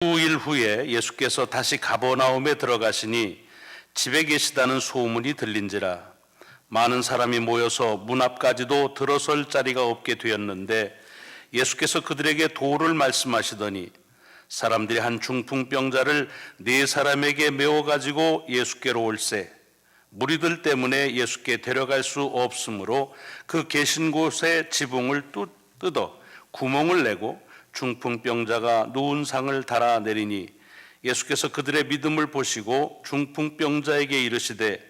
수일 후에 예수께서 다시 가버나움에 들어가시니 집에 계시다는 소문이 들린지라 많은 사람이 모여서 문 앞까지도 들어설 자리가 없게 되었는데 예수께서 그들에게 도를 말씀하시더니 사람들이 한 중풍병자를 4사람에게 메워 가지고 예수께로 올세 무리들 때문에 예수께 데려갈 수 없으므로 그 계신 곳에 지붕을 뜯어 구멍을 내고 중풍병자가 누운 상을 달아 내리니 예수께서 그들의 믿음을 보시고 중풍병자에게 이르시되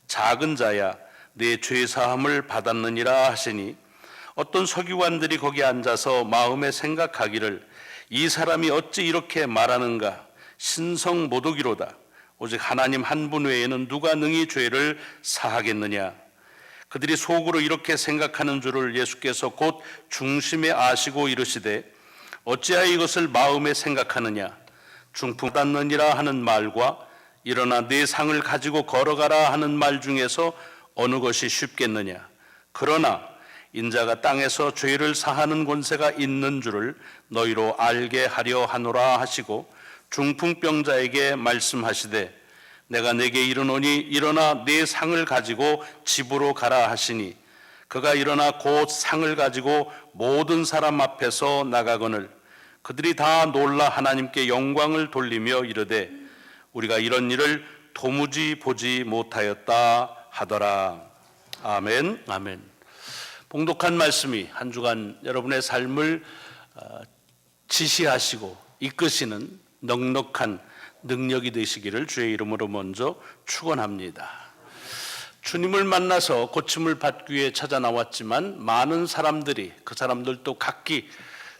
작은 자야 내 죄 사함을 받았느니라 하시니 어떤 서기관들이 거기 앉아서 마음에 생각하기를 이 사람이 어찌 이렇게 말하는가 신성 모독이로다 오직 하나님 한 분 외에는 누가 능히 죄를 사하겠느냐. 그들이 속으로 이렇게 생각하는 줄을 예수께서 곧 중심에 아시고 이르시되 어찌하여 이것을 마음에 생각하느냐. 중풍 받느니라 하는 말과 일어나 네 상을 가지고 걸어가라 하는 말 중에서 어느 것이 쉽겠느냐. 그러나 인자가 땅에서 죄를 사하는 권세가 있는 줄을 너희로 알게 하려 하노라 하시고 중풍병자에게 말씀하시되 내가 네게 이르노니 일어나 네 상을 가지고 집으로 가라 하시니 그가 일어나 곧 상을 가지고 모든 사람 앞에서 나가거늘 그들이 다 놀라 하나님께 영광을 돌리며 이르되 우리가 이런 일을 도무지 보지 못하였다 하더라. 아멘. 아멘. 봉독한 말씀이 한 주간 여러분의 삶을 지시하시고 이끄시는 넉넉한 능력이 되시기를 주의 이름으로 먼저 축원합니다. 주님을 만나서 고침을 받기 위해 찾아 나왔지만 많은 사람들이 그 사람들도 각기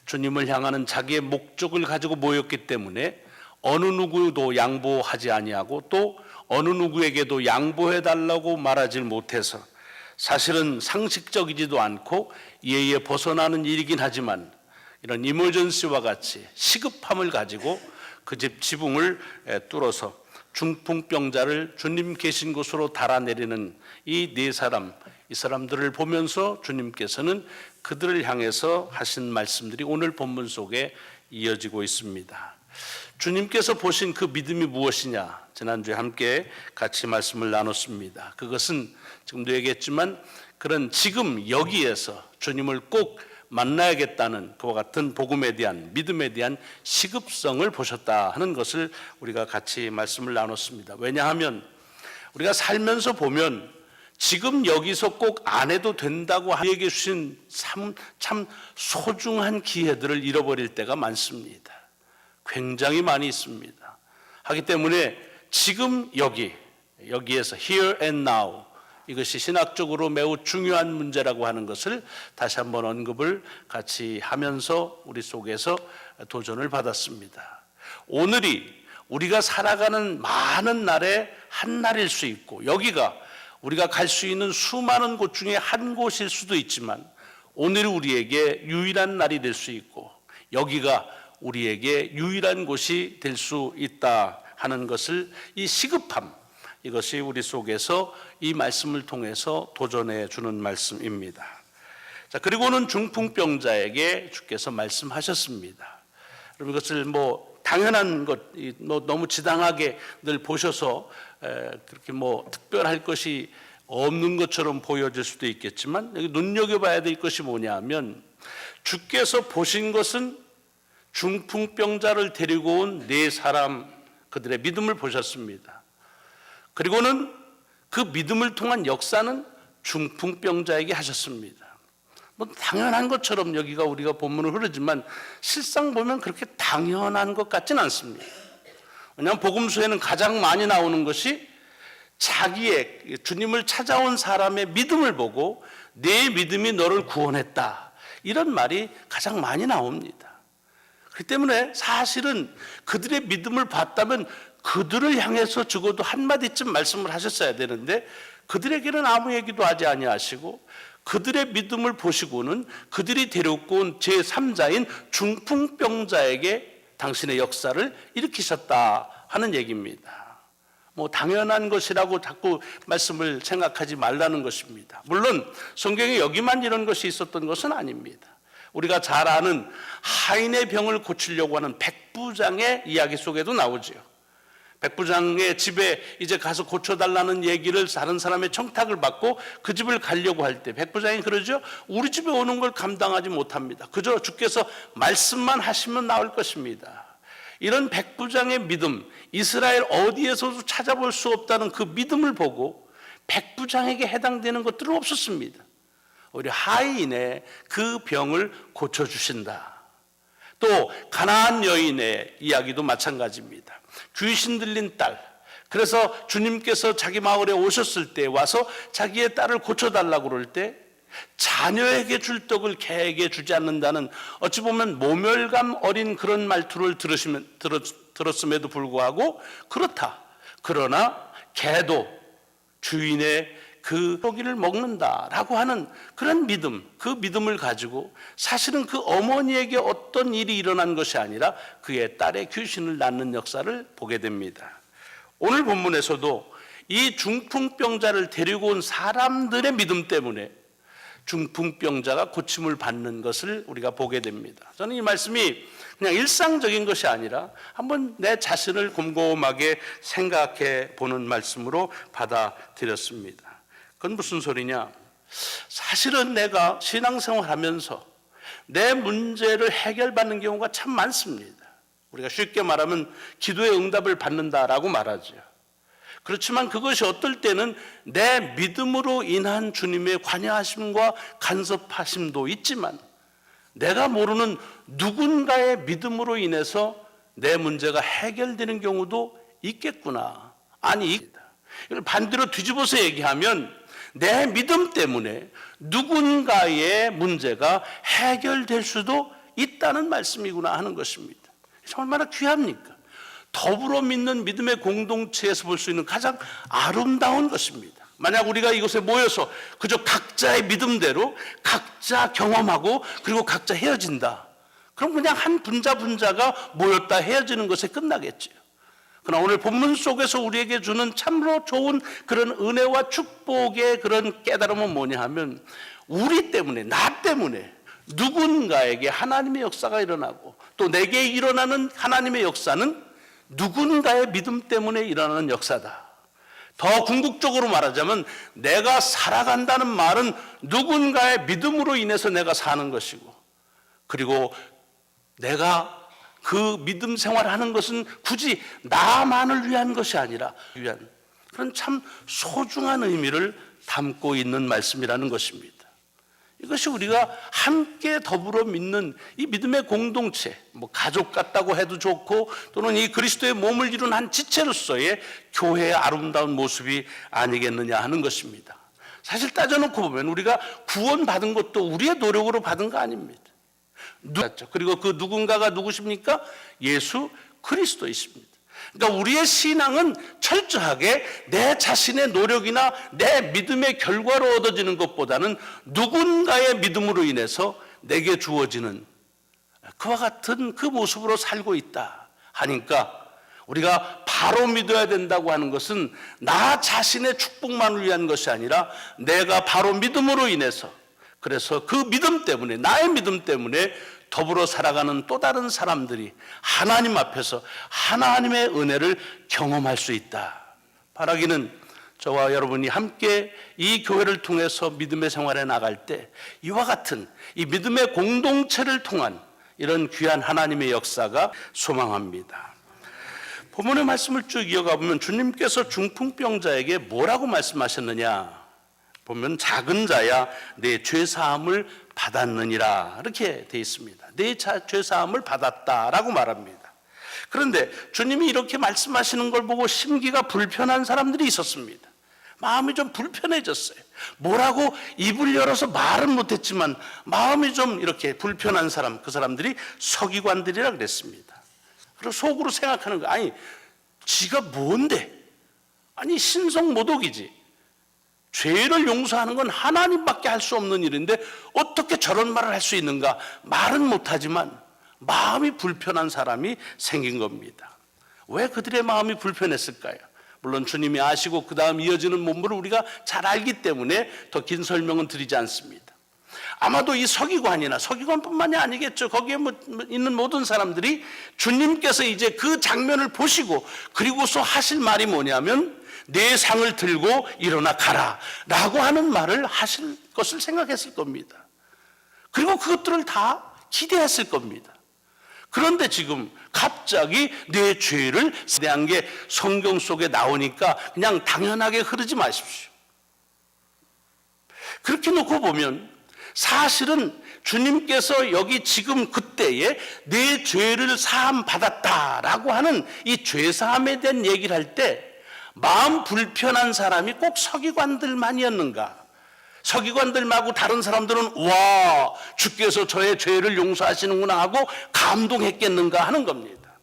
주님을 향하는 자기의 목적을 가지고 모였기 때문에 어느 누구도 양보하지 아니하고 또 어느 누구에게도 양보해 달라고 말하지 못해서 사실은 상식적이지도 않고 예의에 벗어나는 일이긴 하지만 이런 이머전시와 같이 시급함을 가지고 그 집 지붕을 뚫어서 중풍병자를 주님 계신 곳으로 달아내리는 이 4사람, 이 사람들을 보면서 주님께서는 그들을 향해서 하신 말씀들이 오늘 본문 속에 이어지고 있습니다. 주님께서 보신 그 믿음이 무엇이냐? 지난주에 함께 같이 말씀을 나눴습니다. 그것은 지금도 얘기했지만 그런 지금 여기에서 주님을 꼭 만나야겠다는 그와 같은 복음에 대한 믿음에 대한 시급성을 보셨다 하는 것을 우리가 같이 말씀을 나눴습니다. 왜냐하면 우리가 살면서 보면 지금 여기서 꼭 안 해도 된다고 우리에게 주신 참 소중한 기회들을 잃어버릴 때가 많습니다. 굉장히 많이 있습니다. 하기 때문에 지금 여기에서 here and now 이것이 신학적으로 매우 중요한 문제라고 하는 것을 다시 한번 언급을 같이 하면서 우리 속에서 도전을 받았습니다. 오늘이 우리가 살아가는 많은 날의 한 날일 수 있고 여기가 우리가 갈 수 있는 수많은 곳 중에 한 곳일 수도 있지만 오늘이 우리에게 유일한 날이 될 수 있고 여기가 우리에게 유일한 곳이 될 수 있다 하는 것을 이 시급함 이것이 우리 속에서 이 말씀을 통해서 도전해 주는 말씀입니다. 자, 그리고는 중풍병자에게 주께서 말씀하셨습니다. 여러분 이것을 당연한 것, 너무 지당하게 늘 보셔서 그렇게 특별할 것이 없는 것처럼 보여질 수도 있겠지만 여기 눈여겨봐야 될 것이 뭐냐면 주께서 보신 것은 중풍병자를 데리고 온 4사람 그들의 믿음을 보셨습니다. 그리고는 그 믿음을 통한 역사는 중풍병자에게 하셨습니다. 당연한 것처럼 여기가 우리가 본문을 흐르지만 실상 보면 그렇게 당연한 것 같지는 않습니다. 왜냐하면 복음서에는 가장 많이 나오는 것이 자기의 주님을 찾아온 사람의 믿음을 보고 내 믿음이 너를 구원했다 이런 말이 가장 많이 나옵니다. 그렇기 때문에 사실은 그들의 믿음을 봤다면 그들을 향해서 적어도 한마디쯤 말씀을 하셨어야 되는데 그들에게는 아무 얘기도 하지 아니하시고 그들의 믿음을 보시고는 그들이 데리고 온 제3자인 중풍병자에게 당신의 역사를 일으키셨다 하는 얘기입니다. 당연한 것이라고 자꾸 말씀을 생각하지 말라는 것입니다. 물론 성경에 여기만 이런 것이 있었던 것은 아닙니다. 우리가 잘 아는 하인의 병을 고치려고 하는 백부장의 이야기 속에도 나오지요. 백부장의 집에 이제 가서 고쳐달라는 얘기를 다른 사람의 청탁을 받고 그 집을 가려고 할 때 백부장이 그러죠. 우리 집에 오는 걸 감당하지 못합니다. 그저 주께서 말씀만 하시면 나올 것입니다. 이런 백부장의 믿음, 이스라엘 어디에서도 찾아볼 수 없다는 그 믿음을 보고 백부장에게 해당되는 것들은 없었습니다. 오히려 하인의 그 병을 고쳐주신다. 또 가나안 여인의 이야기도 마찬가지입니다. 귀신 들린 딸, 그래서 주님께서 자기 마을에 오셨을 때 와서 자기의 딸을 고쳐달라고 그럴 때 자녀에게 줄 떡을 개에게 주지 않는다는 어찌 보면 모멸감 어린 그런 말투를 들었음에도 불구하고 그렇다. 그러나 개도 주인의 그 고기를 먹는다라고 하는 그런 믿음, 그 믿음을 가지고 사실은 그 어머니에게 어떤 일이 일어난 것이 아니라 그의 딸의 귀신을 낳는 역사를 보게 됩니다. 오늘 본문에서도 이 중풍병자를 데리고 온 사람들의 믿음 때문에 중풍병자가 고침을 받는 것을 우리가 보게 됩니다. 저는 이 말씀이 그냥 일상적인 것이 아니라 한번 내 자신을 곰곰하게 생각해 보는 말씀으로 받아들였습니다. 그건 무슨 소리냐? 사실은 내가 신앙생활 하면서 내 문제를 해결받는 경우가 참 많습니다. 우리가 쉽게 말하면 기도의 응답을 받는다라고 말하죠. 그렇지만 그것이 어떨 때는 내 믿음으로 인한 주님의 관여하심과 간섭하심도 있지만 내가 모르는 누군가의 믿음으로 인해서 내 문제가 해결되는 경우도 있겠구나. 아니, 이걸 반대로 뒤집어서 얘기하면 내 믿음 때문에 누군가의 문제가 해결될 수도 있다는 말씀이구나 하는 것입니다. 얼마나 귀합니까? 더불어 믿는 믿음의 공동체에서 볼 수 있는 가장 아름다운 것입니다. 만약 우리가 이곳에 모여서 그저 각자의 믿음대로 각자 경험하고 그리고 각자 헤어진다. 그럼 그냥 한 분자가 모였다 헤어지는 것에 끝나겠죠. 그러나 오늘 본문 속에서 우리에게 주는 참으로 좋은 그런 은혜와 축복의 그런 깨달음은 뭐냐 하면 우리 때문에, 나 때문에 누군가에게 하나님의 역사가 일어나고 또 내게 일어나는 하나님의 역사는 누군가의 믿음 때문에 일어나는 역사다. 더 궁극적으로 말하자면 내가 살아간다는 말은 누군가의 믿음으로 인해서 내가 사는 것이고 그리고 내가 그 믿음 생활하는 것은 굳이 나만을 위한 것이 아니라 위한 그런 참 소중한 의미를 담고 있는 말씀이라는 것입니다. 이것이 우리가 함께 더불어 믿는 이 믿음의 공동체, 가족 같다고 해도 좋고 또는 이 그리스도의 몸을 이룬 한 지체로서의 교회의 아름다운 모습이 아니겠느냐 하는 것입니다. 사실 따져놓고 보면 우리가 구원받은 것도 우리의 노력으로 받은 거 아닙니다. 그리고 그 누군가가 누구십니까? 예수 그리스도이십니다. 그러니까 우리의 신앙은 철저하게 내 자신의 노력이나 내 믿음의 결과로 얻어지는 것보다는 누군가의 믿음으로 인해서 내게 주어지는 그와 같은 그 모습으로 살고 있다 하니까 우리가 바로 믿어야 된다고 하는 것은 나 자신의 축복만을 위한 것이 아니라 내가 바로 믿음으로 인해서 그래서 그 믿음 때문에 나의 믿음 때문에 더불어 살아가는 또 다른 사람들이 하나님 앞에서 하나님의 은혜를 경험할 수 있다. 바라기는 저와 여러분이 함께 이 교회를 통해서 믿음의 생활에 나갈 때 이와 같은 이 믿음의 공동체를 통한 이런 귀한 하나님의 역사가 소망합니다. 본문의 말씀을 쭉 이어가 보면 주님께서 중풍병자에게 뭐라고 말씀하셨느냐? 보면 작은 자야 내 죄사함을 받았느니라 이렇게 되어 있습니다. 내 죄사함을 받았다라고 말합니다. 그런데 주님이 이렇게 말씀하시는 걸 보고 심기가 불편한 사람들이 있었습니다. 마음이 좀 불편해졌어요. 뭐라고 입을 열어서 말은 못했지만 마음이 좀 이렇게 불편한 사람, 그 사람들이 서기관들이라 그랬습니다. 그리고 속으로 생각하는 거, 아니 지가 뭔데? 아니 신성모독이지. 죄를 용서하는 건 하나님밖에 할 수 없는 일인데 어떻게 저런 말을 할 수 있는가? 말은 못하지만 마음이 불편한 사람이 생긴 겁니다. 왜 그들의 마음이 불편했을까요? 물론 주님이 아시고 그 다음 이어지는 본문을 우리가 잘 알기 때문에 더 긴 설명은 드리지 않습니다. 아마도 이 서기관이나 서기관뿐만이 아니겠죠. 거기에 있는 모든 사람들이 주님께서 이제 그 장면을 보시고 그리고서 하실 말이 뭐냐면 내 상을 들고 일어나 가라 라고 하는 말을 하실 것을 생각했을 겁니다. 그리고 그것들을 다 기대했을 겁니다. 그런데 지금 갑자기 내 죄를 대한 게 성경 속에 나오니까 그냥 당연하게 흐르지 마십시오. 그렇게 놓고 보면 사실은 주님께서 여기 지금 그때에 내 죄를 사함 받았다라고 하는 이 죄사함에 대한 얘기를 할 때 마음 불편한 사람이 꼭 서기관들만이었는가? 서기관들 말고 다른 사람들은 와, 주께서 저의 죄를 용서하시는구나 하고 감동했겠는가 하는 겁니다.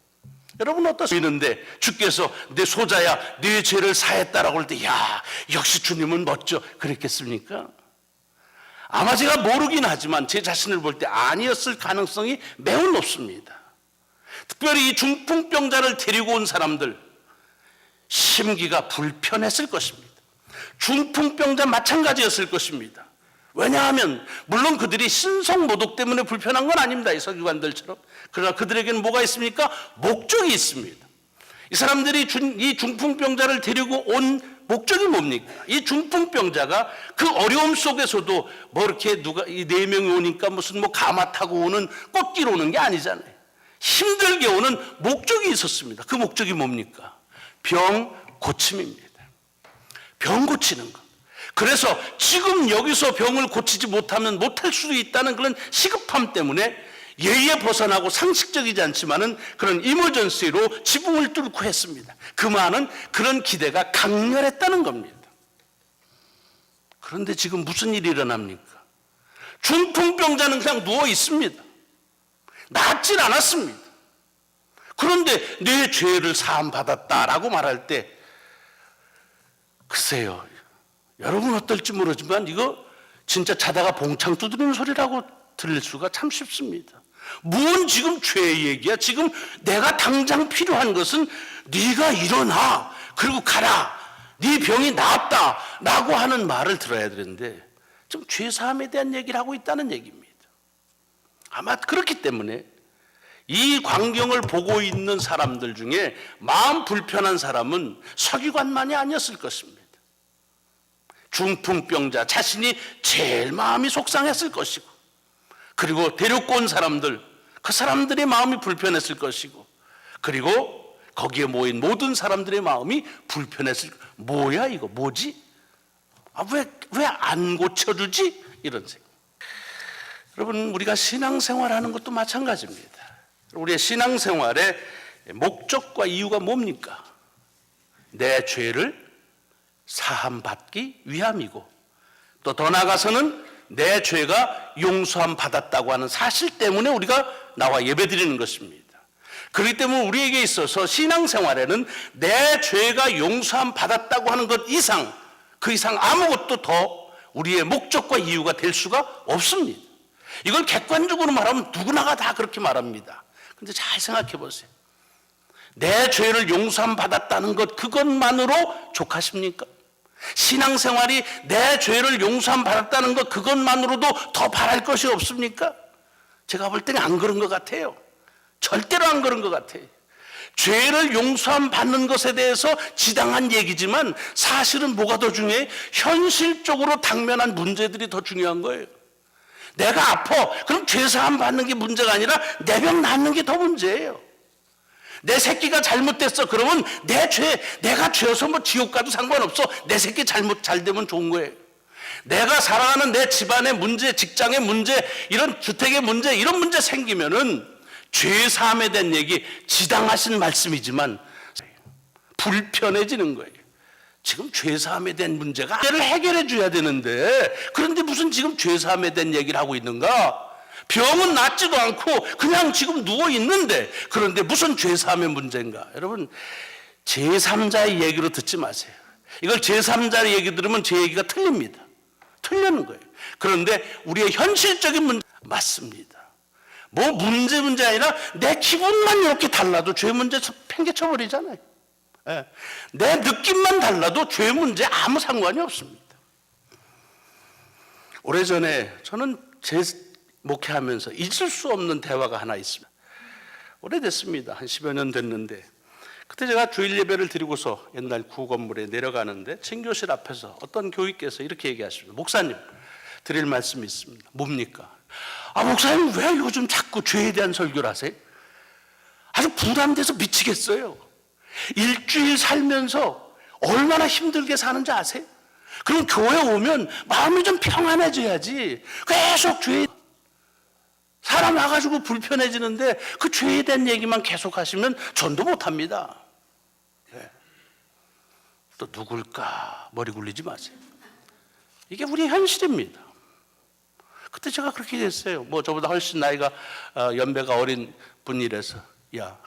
여러분 어떠시는데 주께서 내 소자야 내 죄를 사했다라고 할 때 야, 역시 주님은 멋져 그랬겠습니까? 아마 제가 모르긴 하지만 제 자신을 볼 때 아니었을 가능성이 매우 높습니다. 특별히 이 중풍병자를 데리고 온 사람들 심기가 불편했을 것입니다. 중풍병자 마찬가지였을 것입니다. 왜냐하면 물론 그들이 신성모독 때문에 불편한 건 아닙니다. 이 서기관들처럼. 그러나 그들에게는 뭐가 있습니까? 목적이 있습니다. 이 사람들이 이 중풍병자를 데리고 온 목적이 뭡니까? 이 중풍병자가 그 어려움 속에서도 뭐 이렇게 누가 이 4명이 오니까 무슨 뭐 가마 타고 오는 꽃길 오는 게 아니잖아요. 힘들게 오는 목적이 있었습니다. 그 목적이 뭡니까? 병 고침입니다. 병 고치는 것. 그래서 지금 여기서 병을 고치지 못하면 못할 수도 있다는 그런 시급함 때문에 예의에 벗어나고 상식적이지 않지만은 그런 이머전시로 지붕을 뚫고 했습니다. 그 말은 그런 기대가 강렬했다는 겁니다. 그런데 지금 무슨 일이 일어납니까? 중풍병자는 그냥 누워 있습니다. 낫질 않았습니다. 그런데 내 죄를 사함 받았다라고 말할 때 글쎄요, 여러분 어떨지 모르지만 이거 진짜 자다가 봉창 두드리는 소리라고 들릴 수가 참 쉽습니다. 뭔 지금 죄 얘기야? 지금 내가 당장 필요한 것은 네가 일어나 그리고 가라, 네 병이 나았다 라고 하는 말을 들어야 되는데 지금 죄사함에 대한 얘기를 하고 있다는 얘기입니다. 아마 그렇기 때문에 이 광경을 보고 있는 사람들 중에 마음 불편한 사람은 서기관만이 아니었을 것입니다. 중풍병자 자신이 제일 마음이 속상했을 것이고, 그리고 데리고 온 사람들, 그 사람들의 마음이 불편했을 것이고, 그리고 거기에 모인 모든 사람들의 마음이 불편했을 것이고, 뭐야 이거 뭐지? 왜 안 고쳐주지? 이런 생각. 여러분, 우리가 신앙생활하는 것도 마찬가지입니다. 우리의 신앙생활의 목적과 이유가 뭡니까? 내 죄를 사함받기 위함이고, 또 더 나아가서는 내 죄가 용서함 받았다고 하는 사실 때문에 우리가 나와 예배드리는 것입니다. 그렇기 때문에 우리에게 있어서 신앙생활에는 내 죄가 용서함 받았다고 하는 것 이상, 그 이상 아무것도 더 우리의 목적과 이유가 될 수가 없습니다. 이걸 객관적으로 말하면 누구나가 다 그렇게 말합니다. 근데 잘 생각해 보세요. 내 죄를 용서함 받았다는 것, 그것만으로 족하십니까? 신앙생활이 내 죄를 용서함 받았다는 것, 그것만으로도 더 바랄 것이 없습니까? 제가 볼 때는 안 그런 것 같아요. 절대로 안 그런 것 같아요. 죄를 용서함 받는 것에 대해서 지당한 얘기지만 사실은 뭐가 더 중요해? 현실적으로 당면한 문제들이 더 중요한 거예요. 내가 아파, 그럼 죄사함 받는 게 문제가 아니라 내 병 낫는 게 더 문제예요. 내 새끼가 잘못됐어, 그러면 내가 죄여서 뭐 지옥 가도 상관없어. 내 새끼 잘 되면 좋은 거예요. 내가 사랑하는 내 집안의 문제, 직장의 문제, 이런 주택의 문제, 이런 문제 생기면은 죄사함에 대한 얘기 지당하신 말씀이지만 불편해지는 거예요. 지금 죄사함에 대한 문제가 죄를 해결해 줘야 되는데, 그런데 무슨 지금 죄사함에 대한 얘기를 하고 있는가? 병은 낫지도 않고 그냥 지금 누워 있는데, 그런데 무슨 죄사함의 문제인가? 여러분, 제3자의 얘기로 듣지 마세요. 이걸 제3자의 얘기 들으면 제 얘기가 틀립니다. 틀리는 거예요. 그런데 우리의 현실적인 문제 맞습니다. 뭐 문제 아니라 내 기분만 이렇게 달라도 죄 문제 팽개쳐 버리잖아요. 예. 내 느낌만 달라도 죄 문제 아무 상관이 없습니다. 오래전에 저는 제 목회하면서 잊을 수 없는 대화가 하나 있습니다. 오래됐습니다. 한 10여 년 됐는데, 그때 제가 주일 예배를 드리고서 옛날 구건물에 내려가는데 친교실 앞에서 어떤 교육께서 이렇게 얘기하십니다. 목사님, 드릴 말씀이 있습니다. 뭡니까? 목사님 왜 요즘 자꾸 죄에 대한 설교를 하세요? 아주 부담돼서 미치겠어요. 일주일 살면서 얼마나 힘들게 사는지 아세요? 그럼 교회 오면 마음이 좀 평안해져야지 계속 죄, 사람 와가지고 불편해지는데 그 죄에 대한 얘기만 계속 하시면 전도 못합니다. 또 누굴까 머리 굴리지 마세요. 이게 우리의 현실입니다. 그때 제가 그렇게 됐어요. 뭐 저보다 훨씬 나이가 연배가 어린 분이라서, 야,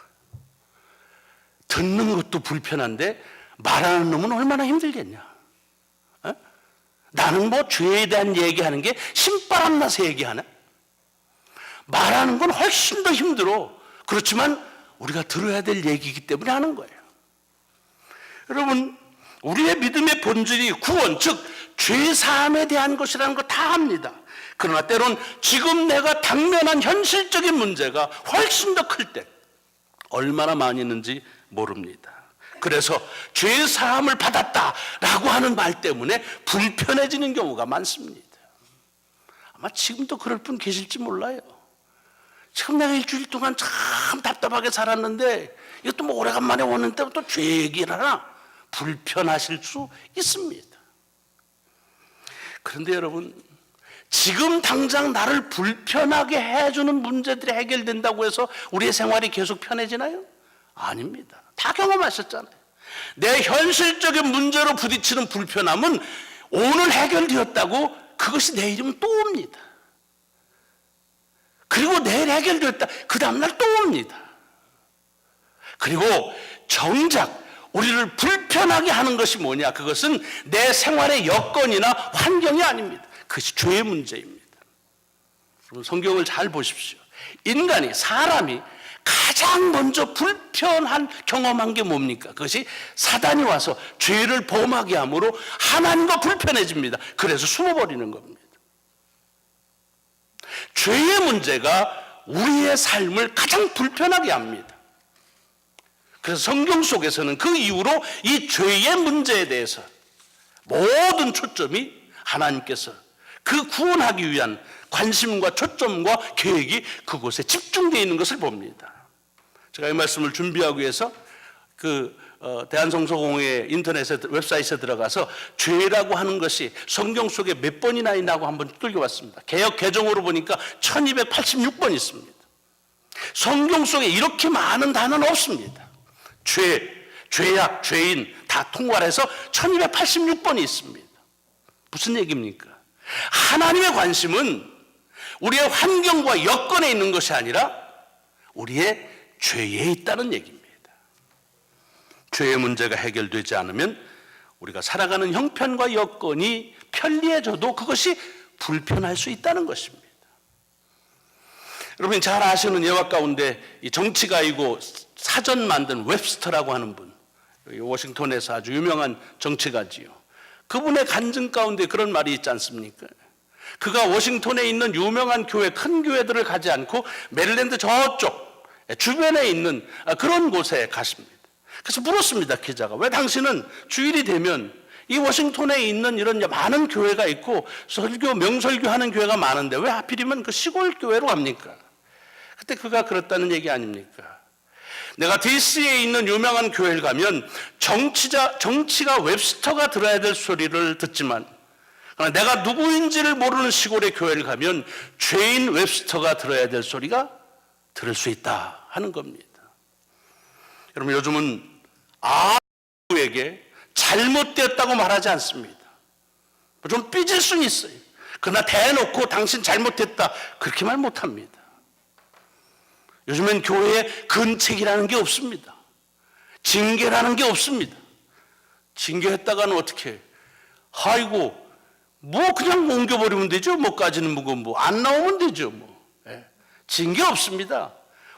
듣는 것도 불편한데 말하는 놈은 얼마나 힘들겠냐. 나는 뭐 죄에 대한 얘기하는 게 신바람 나서 얘기하나? 말하는 건 훨씬 더 힘들어. 그렇지만 우리가 들어야 될 얘기이기 때문에 하는 거예요. 여러분, 우리의 믿음의 본질이 구원, 즉 죄사함에 대한 것이라는 거 다 압니다. 그러나 때론 지금 내가 당면한 현실적인 문제가 훨씬 더 클 때 얼마나 많이 있는지 모릅니다. 그래서 죄사함을 받았다라고 하는 말 때문에 불편해지는 경우가 많습니다. 아마 지금도 그럴 분 계실지 몰라요. 지금 내가 일주일 동안 참 답답하게 살았는데 이것도 뭐 오래간만에 오는데 또 죄 얘기를 하나? 불편하실 수 있습니다. 그런데 여러분, 지금 당장 나를 불편하게 해주는 문제들이 해결된다고 해서 우리의 생활이 계속 편해지나요? 아닙니다. 다 경험하셨잖아요. 내 현실적인 문제로 부딪히는 불편함은 오늘 해결되었다고 그것이 내일이면 또 옵니다. 그리고 내일 해결되었다, 그 다음날 또 옵니다. 그리고 정작 우리를 불편하게 하는 것이 뭐냐? 그것은 내 생활의 여건이나 환경이 아닙니다. 그것이 죄의 문제입니다. 여러분, 성경을 잘 보십시오. 인간이, 사람이 가장 먼저 불편한 경험한 게 뭡니까? 그것이 사단이 와서 죄를 범하게 함으로 하나님과 불편해집니다. 그래서 숨어버리는 겁니다. 죄의 문제가 우리의 삶을 가장 불편하게 합니다. 그래서 성경 속에서는 그 이후로 이 죄의 문제에 대해서 모든 초점이 하나님께서 그 구원하기 위한 관심과 초점과 계획이 그곳에 집중되어 있는 것을 봅니다. 제가 이 말씀을 준비하기 위해서 대한성서공회 인터넷에, 웹사이트에 들어가서 죄라고 하는 것이 성경 속에 몇 번이나 있나고 한번 뚫겨봤습니다. 개역 개정으로 보니까 1286번 있습니다. 성경 속에 이렇게 많은 단어는 없습니다. 죄, 죄악, 죄인 다 통괄해서 1286번이 있습니다. 무슨 얘기입니까? 하나님의 관심은 우리의 환경과 여건에 있는 것이 아니라 우리의 죄에 있다는 얘기입니다. 죄의 문제가 해결되지 않으면 우리가 살아가는 형편과 여건이 편리해져도 그것이 불편할 수 있다는 것입니다. 여러분 잘 아시는 예화 가운데 이 정치가이고 사전 만든 웹스터라고 하는 분, 워싱턴에서 아주 유명한 정치가지요. 그분의 간증 가운데 그런 말이 있지 않습니까? 그가 워싱턴에 있는 유명한 교회, 큰 교회들을 가지 않고 메릴랜드 저쪽 주변에 있는 그런 곳에 갔습니다. 그래서 물었습니다, 기자가. 왜 당신은 주일이 되면 이 워싱턴에 있는 이런 많은 교회가 있고 명설교 하는 교회가 많은데 왜 하필이면 그 시골 교회로 갑니까? 그때 그가 그랬다는 얘기 아닙니까? 내가 DC에 있는 유명한 교회를 가면 정치가 웹스터가 들어야 될 소리를 듣지만 내가 누구인지를 모르는 시골의 교회를 가면 죄인 웹스터가 들어야 될 소리가 들을 수 있다 하는 겁니다. 여러분 요즘은 아무에게 잘못되었다고 말하지 않습니다. 좀 삐질 수는 있어요. 그러나 대놓고 당신 잘못했다 그렇게 말 못합니다. 요즘엔 교회에 근책이라는 게 없습니다. 징계라는 게 없습니다. 징계했다가는 어떻게 해요? 아이고 뭐 그냥 옮겨버리면 되죠. 뭐까지는 뭐 안 나오면 되죠. 뭐. 예. 징계 없습니다.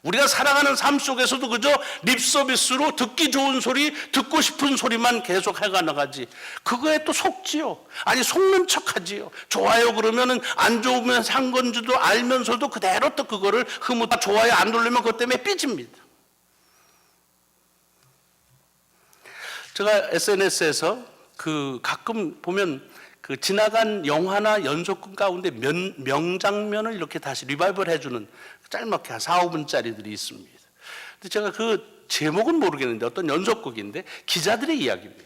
우리가 살아가는 삶 속에서도 그저 립서비스로 듣기 좋은 소리, 듣고 싶은 소리만 계속 해가나가지. 그거에 또 속지요. 아니 속는 척하지요. 좋아요 그러면은 안 좋으면 산 건지도 알면서도 그대로 또 그거를 흐뭇. 좋아요 안 누르면 그것 때문에 삐집니다. 제가 SNS에서 가끔 보면 지나간 영화나 연속극 가운데 명장면을 이렇게 다시 리바이벌 해주는 짧게 한 4, 5분짜리들이 있습니다. 근데 제가 그 제목은 모르겠는데 어떤 연속극인데 기자들의 이야기입니다.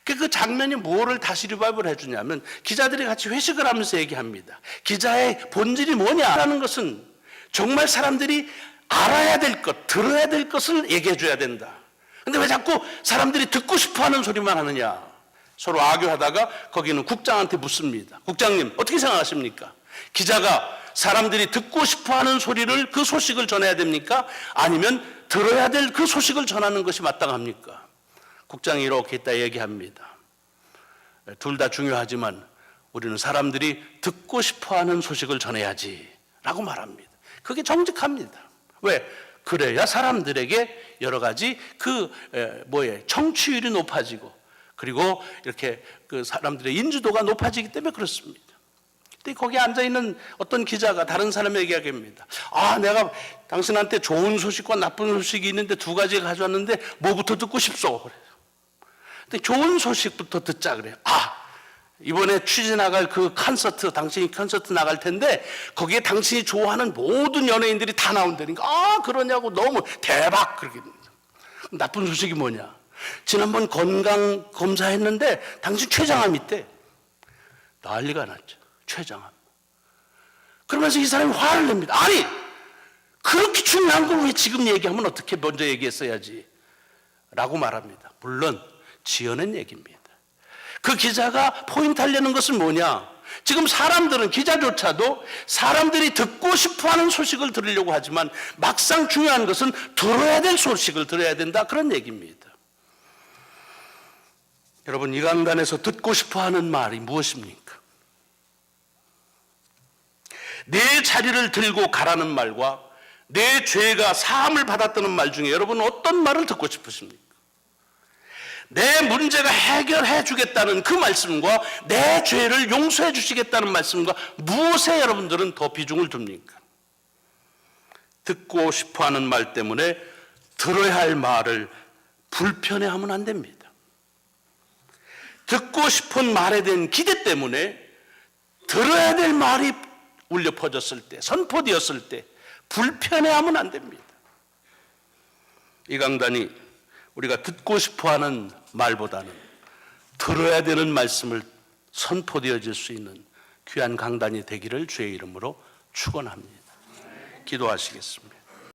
그 장면이 뭐를 다시 리바이벌 해주냐면 기자들이 같이 회식을 하면서 얘기합니다. 기자의 본질이 뭐냐라는 것은 정말 사람들이 알아야 될 것, 들어야 될 것을 얘기해 줘야 된다. 근데 왜 자꾸 사람들이 듣고 싶어 하는 소리만 하느냐. 서로 악유하다가 거기는 국장한테 묻습니다. 국장님 어떻게 생각하십니까? 기자가 사람들이 듣고 싶어하는 소리를 그 소식을 전해야 됩니까? 아니면 들어야 될 그 소식을 전하는 것이 마땅합니까? 국장이 이렇게 있다 얘기합니다. 둘 다 중요하지만 우리는 사람들이 듣고 싶어하는 소식을 전해야지 라고 말합니다. 그게 정직합니다. 왜? 그래야 사람들에게 여러 가지 청취율이 높아지고 그리고 이렇게 사람들의 인지도가 높아지기 때문에 그렇습니다. 근데 거기 앉아있는 어떤 기자가 다른 사람에게 얘기합니다. 내가 당신한테 좋은 소식과 나쁜 소식이 있는데 두 가지 가져왔는데 뭐부터 듣고 싶소? 그래요. 근데 좋은 소식부터 듣자 그래요. 이번에 취재 나갈 당신이 콘서트 나갈 텐데 거기에 당신이 좋아하는 모든 연예인들이 다 나온다니까. 그러냐고 너무 대박 그러게. 나쁜 소식이 뭐냐? 지난번 건강 검사했는데 당신 췌장암 있대. 난리가 났죠. 췌장암. 그러면서 이 사람이 화를 냅니다. 아니 그렇게 중요한 걸 왜 지금 얘기하면 어떻게 먼저 얘기했어야지 라고 말합니다. 물론 지어낸 얘기입니다. 그 기자가 포인트 하려는 것은 뭐냐? 지금 사람들은 기자조차도 사람들이 듣고 싶어하는 소식을 들으려고 하지만 막상 중요한 것은 들어야 될 소식을 들어야 된다 그런 얘기입니다. 여러분 이 강단에서 듣고 싶어하는 말이 무엇입니까? 내 자리를 들고 가라는 말과 내 죄가 사함을 받았다는 말 중에 여러분은 어떤 말을 듣고 싶으십니까? 내 문제가 해결해 주겠다는 그 말씀과 내 죄를 용서해 주시겠다는 말씀과 무엇에 여러분들은 더 비중을 둡니까? 듣고 싶어하는 말 때문에 들어야 할 말을 불편해하면 안 됩니다. 듣고 싶은 말에 대한 기대 때문에 들어야 될 말이 울려 퍼졌을 때, 선포되었을 때 불편해하면 안 됩니다. 이 강단이 우리가 듣고 싶어하는 말보다는 들어야 되는 말씀을 선포되어질 수 있는 귀한 강단이 되기를 주의 이름으로 축원합니다. 기도하시겠습니다.